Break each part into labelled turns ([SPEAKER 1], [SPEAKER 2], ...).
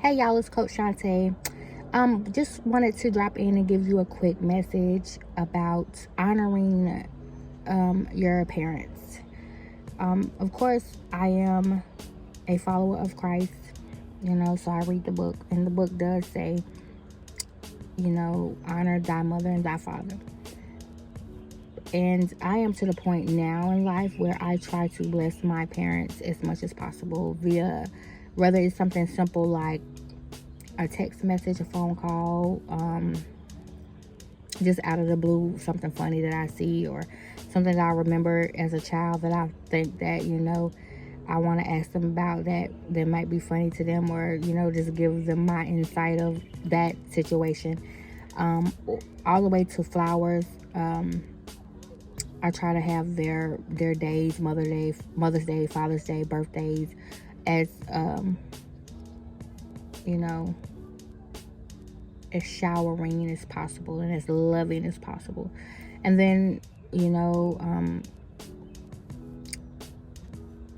[SPEAKER 1] Hey y'all, it's Coach Shantai. Just wanted to drop in and give you a quick message about honoring your parents. Of course, I am a follower of Christ, so I read the book, and the book does say, honor thy mother and thy father. And I am to the point now in life where I try to bless my parents as much as possible via, whether it's something simple like a text message, a phone call, just out of the blue, something funny that I see or something that I remember as a child that I think that, I want to ask them about that might be funny to them, or, just give them my insight of that situation. All the way to flowers. I try to have their days, Mother's Day, Father's Day, birthdays, as you know, as showering as possible and as loving as possible. And then,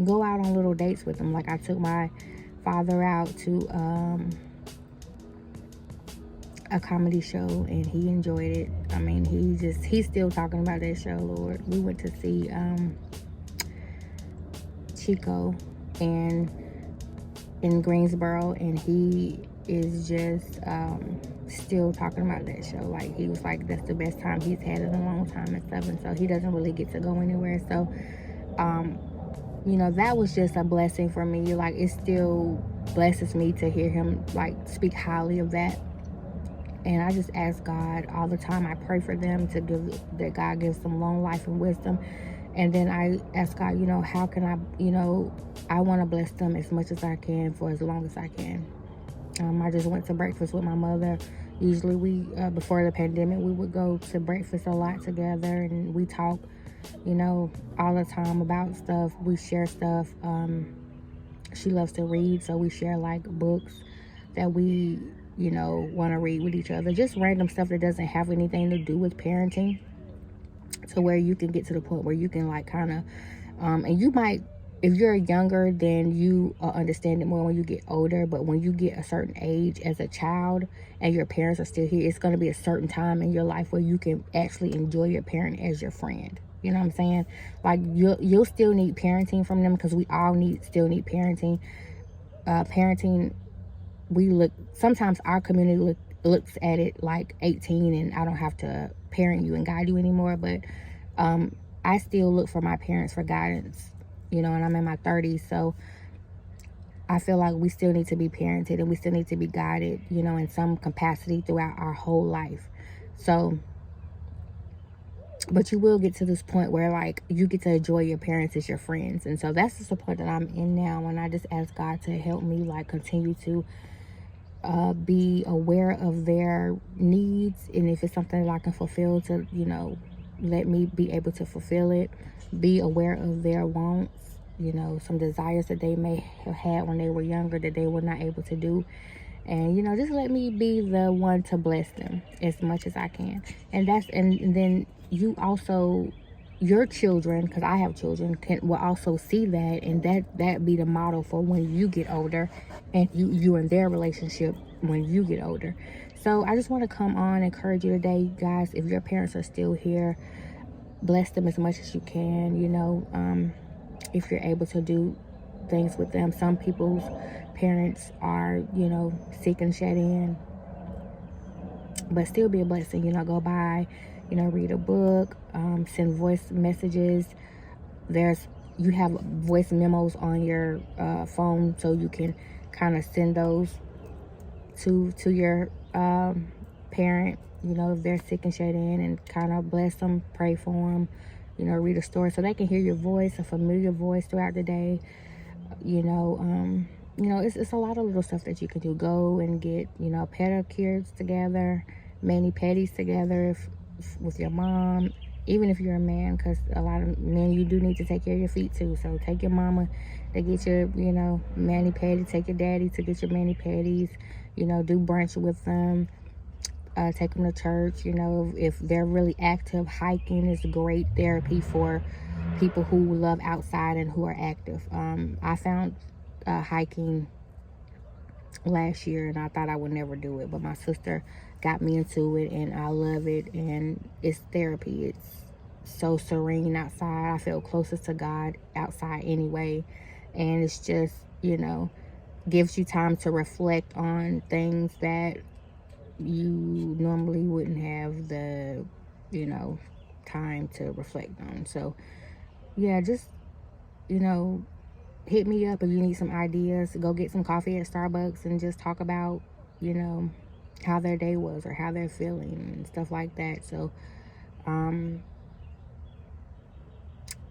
[SPEAKER 1] go out on little dates with them. Like I took my father out to a comedy show and he enjoyed it. I mean, he's still talking about that show, Lord. We went to see Chico and in Greensboro, and he is just still talking about that show. Like, he was like, that's the best time he's had in a long time and stuff. And so he doesn't really get to go anywhere. So that was just a blessing for me. Like, it still blesses me to hear him like speak highly of that. And I just ask God all the time. I pray for them that God gives them long life and wisdom. And then I ask God, how can I want to bless them as much as I can for as long as I can. I just went to breakfast with my mother. Usually before the pandemic, we would go to breakfast a lot together, and we talk, all the time about stuff. We share stuff. She loves to read, so we share like books that we, want to read with each other. Just random stuff that doesn't have anything to do with parenting, to where you can get to the point where you can like kind of, and you might, if you're younger, then you understand it more when you get older. But when you get a certain age as a child and your parents are still here, it's going to be a certain time in your life where you can actually enjoy your parent as your friend. You know what I'm saying? Like, you'll still need parenting from them, because we all still need parenting. Parenting, sometimes our community looks at it like 18 and I don't have to parent you and guide you anymore. But I still look for my parents for guidance, and I'm in my 30s. So I feel like we still need to be parented and we still need to be guided, in some capacity throughout our whole life. So, but you will get to this point where like you get to enjoy your parents as your friends. And so that's just the point that I'm in now, and I just ask God to help me like continue to be aware of their needs, and if it's something that I can fulfill, to let me be able to fulfill it. Be aware of their wants, some desires that they may have had when they were younger that they were not able to do. And just let me be the one to bless them as much as I can. And then you also, your children, because I have children, will also see that, and that be the model for when you get older, and you and their relationship when you get older. So I just want to come on, encourage you today, guys. If your parents are still here, bless them as much as you can. If you're able to do things with them. Some people's parents are, sick and shut in, but still be a blessing. Go by, read a book, send voice messages. You have voice memos on your phone, so you can kind of send those to your parent, if they're sick and shut in, and kind of bless them, pray for them, read a story so they can hear your voice, a familiar voice throughout the day. It's a lot of little stuff that you can do. Go and get, pedicures together, mani-pedis together with your mom, even if you're a man, because a lot of men, you do need to take care of your feet too. So take your mama to get your, mani-pedi, take your daddy to get your mani-pedis, do brunch with them, take them to church. If they're really active, hiking is great therapy for people who love outside and who are active. I found hiking last year, and I thought I would never do it, but my sister got me into it, and I love it. And it's therapy. It's so serene outside. I feel closest to God outside anyway, and it's just, gives you time to reflect on things that you normally wouldn't have the, you know time to reflect on. So yeah, just, you know hit me up if you need some ideas. Go get some coffee at Starbucks and just talk about, you know, how their day was or how they're feeling and stuff like that. So, um,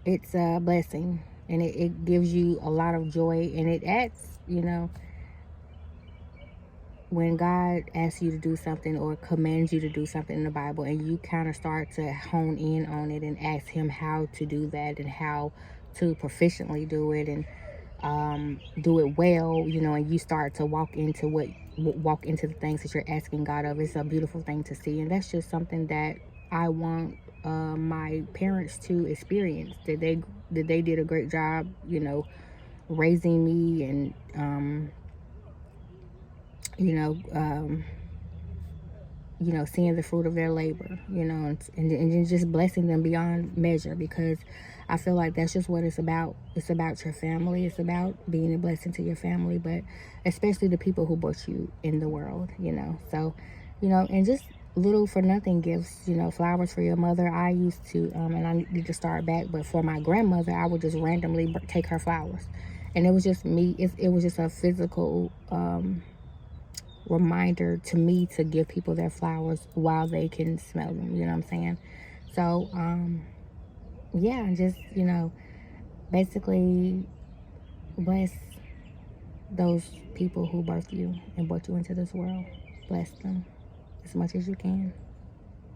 [SPEAKER 1] it's a blessing, and it gives you a lot of joy, and it adds, when God asks you to do something or commands you to do something in the Bible, and you kind of start to hone in on it and ask Him how to do that and how to proficiently do it, and do it well, and you start to walk into the things that you're asking God of. It's a beautiful thing to see, and that's just something that I want my parents to experience. That they did a great job, raising me, and you know, um, seeing the fruit of their labor, and just blessing them beyond measure, because I feel like that's just what it's about. It's about your family. It's about being a blessing to your family, but especially the people who brought you in the world. So, and just little for nothing gifts, flowers for your mother. I used to, and I need to start back, but for my grandmother, I would just randomly take her flowers. And it was just me. It was just a physical, reminder to me to give people their flowers while they can smell them. You know what I'm saying? So, yeah, just, basically bless those people who birthed you and brought you into this world. Bless them as much as you can,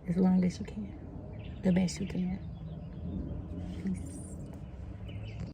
[SPEAKER 1] as long as you can, the best you can.